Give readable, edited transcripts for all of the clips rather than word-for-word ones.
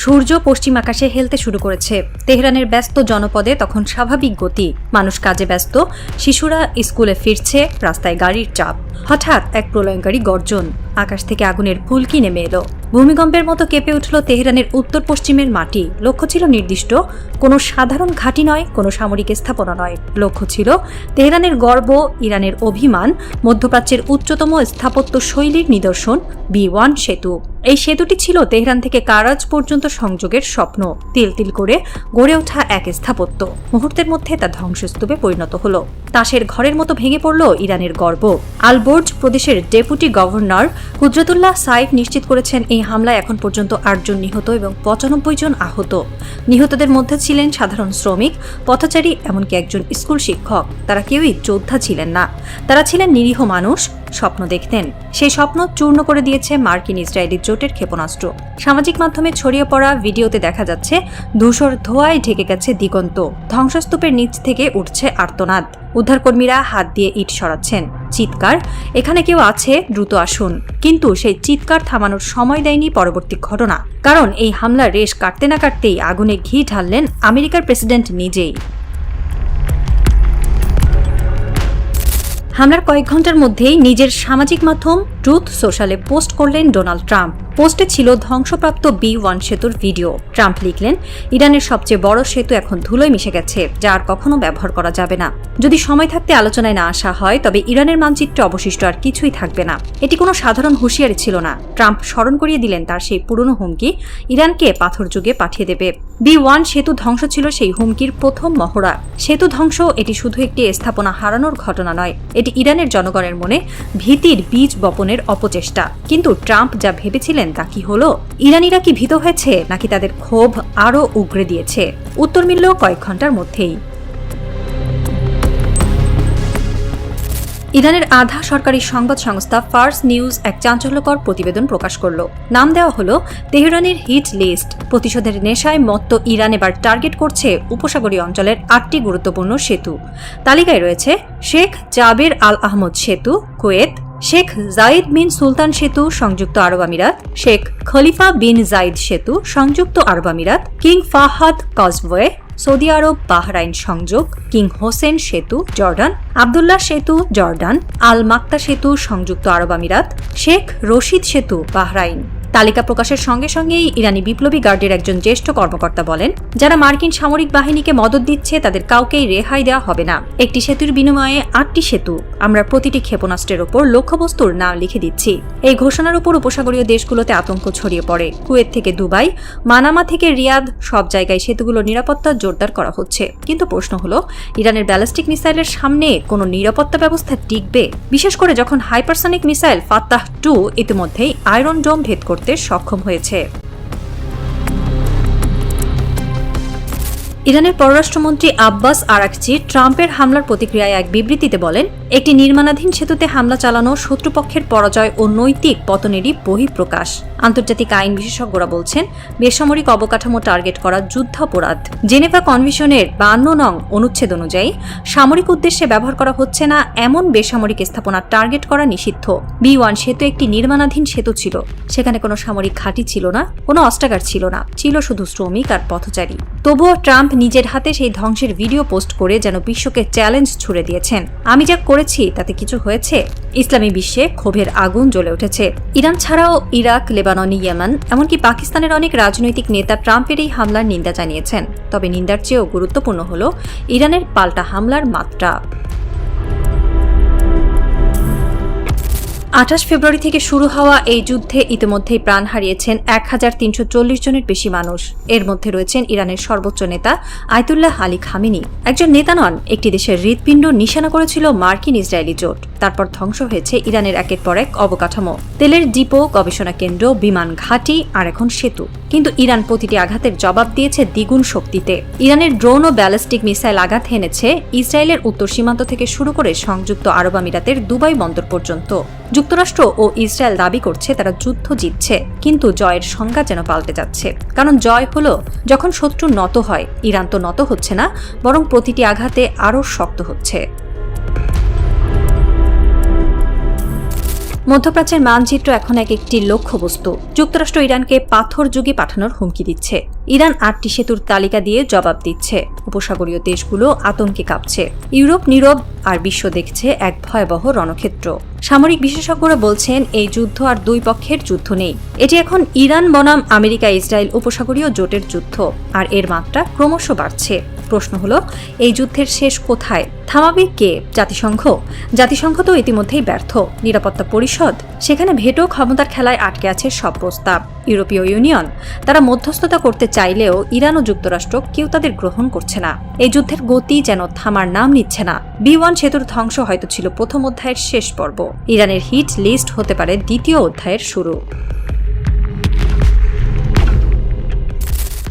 সূর্য পশ্চিম আকাশে হেলতে শুরু করেছে। তেহরানের ব্যস্ত জনপদে তখন স্বাভাবিক গতি, মানুষ কাজে ব্যস্ত, শিশুরা স্কুলে ফিরছে, রাস্তায় গাড়ির চাপ। হঠাৎ এক প্রলয়ঙ্কারী গর্জন, আকাশ থেকে আগুনের ফুলকি নেমে এলো। ভূমিকম্পের মতো কেঁপে উঠল তেহরানের উত্তর পশ্চিমের মাটি। লক্ষ্য ছিল নির্দিষ্ট, কোনো সাধারণ ঘাঁটি নয়, কোনো সামরিক স্থাপনা নয়। লক্ষ্য ছিল তেহরানের গর্ব, ইরানের অভিমান, মধ্যপ্রাচ্যের উচ্চতম স্থাপত্য শৈলীর নিদর্শন B1 সেতু। এই সেতুটি ছিল তেহরান থেকে কারাজ পর্যন্ত সংযোগের স্বপ্ন, তিল তিল করে গড়ে ওঠা এক স্থাপত্য। মুহূর্তের মধ্যে তা ধ্বংসস্তূপে পরিণত হলো। তাসের ঘরের মতো ভেঙে পড়ল ইরানের গর্ব। আলবোর্জ প্রদেশের ডেপুটি গভর্নর কুদরতুল্লাহ সাইফ নিশ্চিত করেছেন, এই হামলায় এখন পর্যন্ত 8 জন নিহত এবং 95 জন আহত। নিহতদের মধ্যে ছিলেন সাধারণ শ্রমিক, পথচারী, এমনকি একজন স্কুল শিক্ষক। তারা কেউই যোদ্ধা ছিলেন না, তারা ছিলেন নিরীহ মানুষ, স্বপ্ন দেখতেন। সেই স্বপ্ন চূর্ণ করে দিয়েছে মার্কিন ইসরায়েলি জোটের ক্ষেপণাস্ত্র। সামাজিক মাধ্যমে ছড়িয়ে পড়া ভিডিওতে দেখা যাচ্ছে ধূসর ধোঁয়ায় ঢেকে গেছে দিগন্ত, ধ্বংসস্তূপের নিচ থেকে উঠছে আর্তনাদ। উদ্ধারকর্মীরা হাত দিয়ে ইট সরাচ্ছেন, চিৎকার, এখানে কেউ আছে, দ্রুত আসুন। কিন্তু সেই চিৎকার থামানোর সময় দেয়নি পরবর্তী ঘটনা, কারণ এই হামলার রেশ কাটতে না কাটতেই আগুনে ঘি ঢাললেন আমেরিকার প্রেসিডেন্ট নিজেই। হামলার কয়েক ঘন্টার মধ্যেই নিজের সামাজিক মাধ্যম ট্রুথ সোশ্যালে পোস্ট করলেন ডোনাল্ড ট্রাম্প। পোস্টে ছিল ধ্বংসপ্রাপ্ত B1 সেতুর ভিডিও। ট্রাম্প লিখলেন, ইরানের সবচেয়ে বড় সেতু এখন ধুলোয় মিশে গেছে, যা আর কখনো ব্যবহার করা যাবে না। যদি সময় থাকতে আলোচনায় না আসা হয়, তবে ইরানের মানচিত্রে অবশিষ্ট আর কিছুই থাকবে না। এটি কোনো সাধারণ হুঁশিয়ারি ছিল না। ট্রাম্প স্মরণ করিয়ে দিলেন তার সেই পুরনো হুমকি, ইরানকে পাথর যুগে পাঠিয়ে দেবে। B1 সেতু ধ্বংস ছিল সেই হুমকির প্রথম মহড়া। সেতু ধ্বংস এটি শুধু একটি স্থাপনা হারানোর ঘটনা নয়, এটি ইরানের জনগণের মনে ভীতির বীজ বপনের অপচেষ্টা। কিন্তু ট্রাম্প যা ভেবেছিলেন তা কি হলো? ইরানিরা কি ভীত হয়েছে, নাকি তাদের ক্ষোভ আরও উগরে দিয়েছে? উত্তর মিলল কয়েক ঘন্টার মধ্যেই। ইরানের আধা সরকারি সংবাদ সংস্থা ফার্স নিউজ এক চাঞ্চল্যকর প্রতিবেদন প্রকাশ করল। নাম দেওয়া হলো তেহরানের হিট লিস্ট। প্রতিশোধের নেশায় মত্ত ইরান এবার টার্গেট করছে উপসাগরীয় অঞ্চলের 8টি গুরুত্বপূর্ণ সেতু। তালিকায় রয়েছে শেখ জাবের আল আহমদ সেতু, কুয়েত; শেখ জাইদ বিন সুলতান সেতু, সংযুক্ত আরব আমিরাত; শেখ খলিফা বিন জাইদ সেতু, সংযুক্ত আরব আমিরাত; king Fahad causeway, Saudi Arab Bahrain সংযোগ; কিং হোসেন সেতু, জর্ডান; আবদুল্লাহ সেতু, জর্ডান; আল মাক্তা সেতু, সংযুক্ত আরব আমিরাত; শেখ রশিদ সেতু, বাহরাইন। তালিকা প্রকাশের সঙ্গে সঙ্গেই ইরানি বিপ্লবী গার্ডের একজন জ্যেষ্ঠ কর্মকর্তা বলেন, যারা মার্কিন সামরিক বাহিনীকে মদত দিচ্ছে তাদের কাউকেই রেহাই দেওয়া হবে না। একটি সেতুর বিনিময়ে 8টি সেতু। আমরা প্রতিটি ক্ষেপণাস্ত্রের ওপর লক্ষ্যবস্তুর নাম লিখে দিচ্ছি। এই ঘোষণার উপর উপসাগরীয় দেশগুলোতে আতঙ্ক ছড়িয়ে পড়ে। কুয়েত থেকে দুবাই, মানামা থেকে রিয়াদ, সব জায়গায় সেতুগুলোর নিরাপত্তা জোরদার করা হচ্ছে। কিন্তু প্রশ্ন হলো, ইরানের ব্যালিস্টিক মিসাইলের সামনে কোনো নিরাপত্তা ব্যবস্থা টিকবে? বিশেষ করে যখন হাইপারসনিক মিসাইল ফাত্তাহ 2 ইতিমধ্যেই আয়রন ডোম ভেদ করতে সক্ষম হয়েছে। ইরানের পররাষ্ট্রমন্ত্রী আব্বাস আরাকচি ট্রাম্পের হামলার প্রতিক্রিয়ায় এক বিবৃতিতে বলেন, একটি নির্মাণাধীন সেতুতে হামলা চালানো শত্রুপক্ষের পরাজয় ও নৈতিক পতনেরই বহিঃপ্রকাশ। আন্তর্জাতিক আইন বিশেষজ্ঞরা বলছেন, বেসামরিক অবকাঠামো টার্গেট করা যুদ্ধাপরাধ। জেনেভা কনভেনশনের 52 নং অনুচ্ছেদ অনুযায়ী সামরিক উদ্দেশ্যে ব্যবহার করা হচ্ছে না এমন বেসামরিক স্থাপনা টার্গেট করা নিষিদ্ধ। B1 সেতু একটি নির্মাণাধীন সেতু ছিল। সেখানে কোনো সামরিক ঘাঁটি ছিল না, কোনো অস্ত্রাগার ছিল না, ছিল শুধু শ্রমিক আর পথচারী। তবুও ট্রাম্প নিজের হাতে সেই ধ্বংসের ভিডিও পোস্ট করে যেন বিশ্বকে চ্যালেঞ্জ ছুড়ে দিয়েছেন, আমি যা করেছি তাতে কিছু হয়েছে? ইসলামী বিশ্বে ক্ষোভের আগুন জ্বলে উঠেছে। ইরান ছাড়াও ইরাক, লেবানন, ইয়েমেন, এমনকি পাকিস্তানের অনেক রাজনৈতিক নেতা ট্রাম্পের এই হামলার নিন্দা জানিয়েছেন। তবে নিন্দার চেয়েও গুরুত্বপূর্ণ হল ইরানের পাল্টা হামলার মাত্রা। 28 ফেব্রুয়ারি থেকে শুরু হওয়া এই যুদ্ধে ইতিমধ্যেই প্রাণ হারিয়েছেন 1340 জনের বেশি মানুষ। এর মধ্যে রয়েছেন ইরানের সর্বোচ্চ নেতা আয়াতুল্লাহ আলী খামেনি। একজন নেতা নন, একটি দেশের হৃৎপিণ্ড নিশানা করেছিল মার্কিন ইসরায়েলি জোট। তারপর ধ্বংস হয়েছে ইরানের একের পর এক অবকাঠামো, তেলের ডিপো, গবেষণা কেন্দ্র, বিমান ঘাঁটি, আর এখন সেতু। কিন্তু ইরান প্রতিটি আঘাতের জবাব দিয়েছে দ্বিগুণ শক্তিতে। ইরানের ড্রোন ও ব্যালিস্টিক মিসাইল আঘাত হেনেছে ইসরায়েলের উত্তর সীমান্ত থেকে শুরু করে সংযুক্ত আরব আমিরাতের দুবাই বন্দর পর্যন্ত। যুক্তরাষ্ট্র ও ইসরায়েল দাবি করছে তারা যুদ্ধ জিতছে, কিন্তু জয়ের সংজ্ঞা যেন পাল্টে যাচ্ছে। কারণ জয় হলো যখন শত্রু নত হয়। ইরান তো নত হচ্ছে না, বরং প্রতিটি আঘাতে আরও শক্ত হচ্ছে। মধ্যপ্রাচ্যের মানচিত্র এখন এক একটি লক্ষ্যবস্তু। যুক্তরাষ্ট্র ইরানকে পাথর যুগে পাঠানোর হুমকি দিচ্ছে। ইরান 8টি সেতুর তালিকা দিয়ে জবাব দিচ্ছে। উপসাগরীয় দেশগুলো আতঙ্কে কাঁপছে। ইউরোপ নীরব, আর বিশ্ব দেখছে এক ভয়াবহ রণক্ষেত্র। সামরিক বিশেষজ্ঞরা বলছেন এই যুদ্ধ আর দুই পক্ষের যুদ্ধ নেই, এটি এখন ইরান বনাম আমেরিকা ইসরায়েল উপসাগরীয় জোটের যুদ্ধ, আর এর মাত্রা ক্রমশ বাড়ছে। প্রশ্ন হলো, এই যুদ্ধের শেষ কোথায়? থামাবে কে? জাতিসংঘ তো ইতিমধ্যেই ব্যর্থ। নিরাপত্তা পরিষদ, সেখানে ভেটো ক্ষমতার খেলায় আটকে আছে সব প্রস্তাব। ইউরোপীয় ইউনিয়ন, তারা মধ্যস্থতা করতে চাইলেও ইরান ও যুক্তরাষ্ট্র কেউ তাদের গ্রহণ করছে না। এই যুদ্ধের গতি যেন থামার নাম নিচ্ছে না। B1 সেতুর ধ্বংস হয়তো ছিল প্রথম অধ্যায়ের শেষ পর্ব। ইরানের হিট লিস্ট হতে পারে দ্বিতীয় অধ্যায়ের শুরু।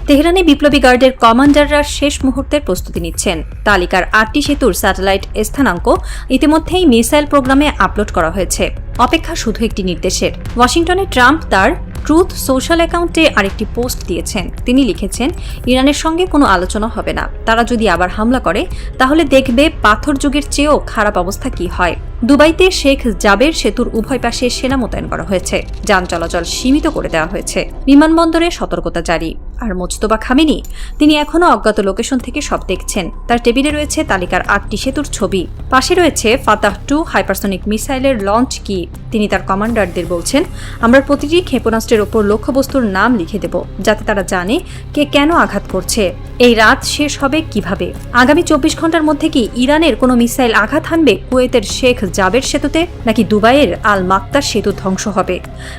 তেহরানে বিপ্লবী গার্ডের কমান্ডাররা শেষ মুহূর্তের প্রস্তুতি নিচ্ছেন। তালিকার 8টি সেতুর স্যাটেলাইট স্থানাঙ্ক ইতিমধ্যেই মিসাইল প্রোগ্রামে আপলোড করা হয়েছে। অপেক্ষা শুধু একটি নির্দেশের। ওয়াশিংটনে ট্রাম্প তার ট্রুথ সোশ্যাল অ্যাকাউন্টে আরেকটি পোস্ট দিয়েছেন। তিনি লিখেছেন, ইরানের সঙ্গে কোনো আলোচনা হবে না। তারা যদি আবার হামলা করে তাহলে দেখবে পাথর যুগের চেয়েও খারাপ অবস্থা কি হয়। দুবাইতে শেখ জাবের সেতুর উভয় পাশে সেনা মোতায়েন করা হয়েছে। যান চলাচল সীমিত করে দেওয়া হয়েছে। বিমানবন্দরে সতর্কতা জারি। আর মোজতবা খামেনি, তিনি এখনও অজ্ঞাত লোকেশন থেকে সব দেখছেন। তার টেবিলে রয়েছে তালিকার 8টি সেতুর ছবি। পাশে রয়েছে ফাতাহ 2 হাইপারসনিক মিসাইলের লঞ্চ কি। তিনি তার কমান্ডারদের বলছেন, আমরা প্রতিটি ক্ষেপণাস্ত্রের ওপর লক্ষ্যবস্তুর নাম লিখে দেব, যাতে তারা জানে কে কেন আঘাত করছে। এই রাত শেষ হবে কিভাবে? আগামী 24 ঘন্টার মধ্যে কি ইরানের কোনো মিসাইল আঘাত হানবে কুয়েতের শেখ জাবের সেতুতে, নাকি দুবাইয়ের আল মাক্তার সেতু ধ্বংস হবে,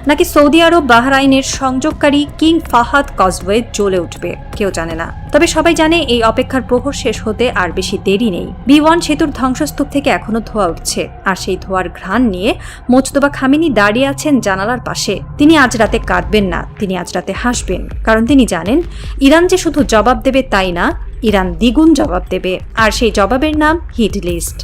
নাকি সৌদি আরব বাহরাইনের সংযোগকারী কিং ফাহাদ কজওয়ে জ্বলে উঠবে? কেউ জানে না। তবে সবাই জানে এই অপেক্ষার প্রহর শেষ হতে আর বেশি দেরি নেই। B1 সেতুর ধ্বংসস্তূপ থেকে এখনো ধোঁয়া উঠছে, আর সেই ধোঁয়ার ঘ্রাণ নিয়ে মোজতবা খামেনি দাঁড়িয়ে আছেন জানালার পাশে। তিনি আজ রাতে কাঁদবেন না, তিনি আজ রাতে হাসবেন, কারণ তিনি জানেন ইরান যে শুধু জবাব দেবে তাই না, ইরান দ্বিগুণ জবাব দেবে। আর সেই জবাবের নাম হিট লিস্ট।